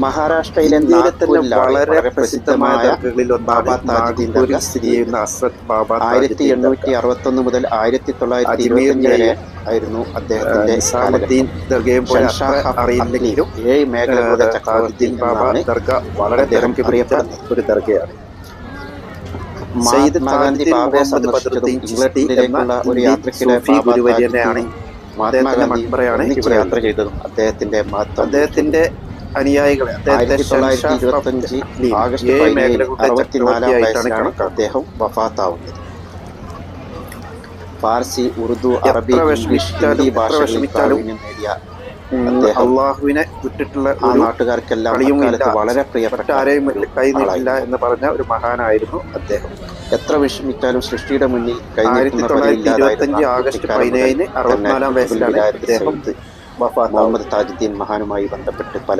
മഹാരാഷ്ട്രയിലെ ഇന്ത്യയിലെ തന്നെ നാഗ്പൂരിലാണ് വളരെ പ്രസിദ്ധമായ ദർഗകളിൽ ബാബ ഒന്നാണ് താജുദ്ദീൻ നാഗ്പൂരിൽ ദർഗ സ്ഥിതി ചെയ്യുന്ന അസ്രത് ബാബ താജുദ്ദീൻ ദർഗ. 1861 മുതൽ 1925 അജ്മീറിലെയും വരെ ആയിരുന്നു അദ്ദേഹത്തിന്റെ നിസാമുദ്ദീൻ ദർഗയും പോലെ അത്ര ഷൻഷാഹ് അറിയില്ലെങ്കിലും 7 മേഖലകളുടെ താജുദ്ദീൻ ചക്രവർത്തി ബാബ എന്നാണ് ദർഗ വളരെ അദ്ദേഹം തിരക്കറിയപ്പെട്ട അറിയപ്പെടുന്നത്. ഒരു ദർഗയാണ്. സയ്യിദ് മഹാത്മാഗാന്ധി താജുദ്ദീൻ ബാബയെ മുഹമ്മദ് സന്ദർശിച്ചതും ബദറുദ്ദീൻ ചിശ്തി എന്ന ഇംഗ്ലണ്ടിലേക്കുള്ള ഒരു ഇന്ത്യൻ യാത്രക്കിടെ സൂഫി ബാബ ഗുരുവര്യനെയാണ് താജുദ്ദീനും അദ്ദേഹത്തിന്റെ മഹാത്മാഗാന്ധിയും മക്ബറയാണ് ഒന്നിച്ച് ഇവിടെ യാത്ര ചെയ്തതും അദ്ദേഹത്തിന്റെ മഹത്വം അദ്ദേഹത്തിന്റെ അനുയായികളെ അദ്ദേഹത്തെ 1925 ആഗസ്റ്റ് 7 17 മേഖലകളുടെ 64 ചക്രവർത്തിയായിട്ടാണ് വയസ്സിലാണ് കണക്കാക്കുന്നത്. അദ്ദേഹം വഫാത്താവുന്നത്. ഫാർസി, ഉറുദു, അറബി, എത്ര ഇംഗ്ലീഷ്, വിഷമിച്ചാലും ഹിന്ദി എത്ര ഭാഷകളിൽ വിഷമിച്ചാലും പ്രാവീണ്യം നേടിയ അദ്ദേഹം അള്ളാഹുവിനെ വിട്ടിട്ടുള്ള ആ ഒരു നാട്ടുകാർക്കെല്ലാം കളിയുമില്ല, അക്കാലത്ത് വളരെ പ്രിയപ്പെട്ട മറ്റാരെയും കൈനീട്ടില്ല ആളായിരുന്നു. എന്ന് പറഞ്ഞ ഒരു മഹാനായിരുന്നു അദ്ദേഹം. എത്ര വിഷമിച്ചാലും സൃഷ്ടിയുടെ മുന്നിൽ കൈനീട്ടുന്ന 1925 ആഗസ്റ്റ് 17 64 വയസ്സിലാണ് അദ്ദേഹം മുഹമ്മദ് താജുദ്ദീൻ മഹാനുമായി ബന്ധപ്പെട്ട് പല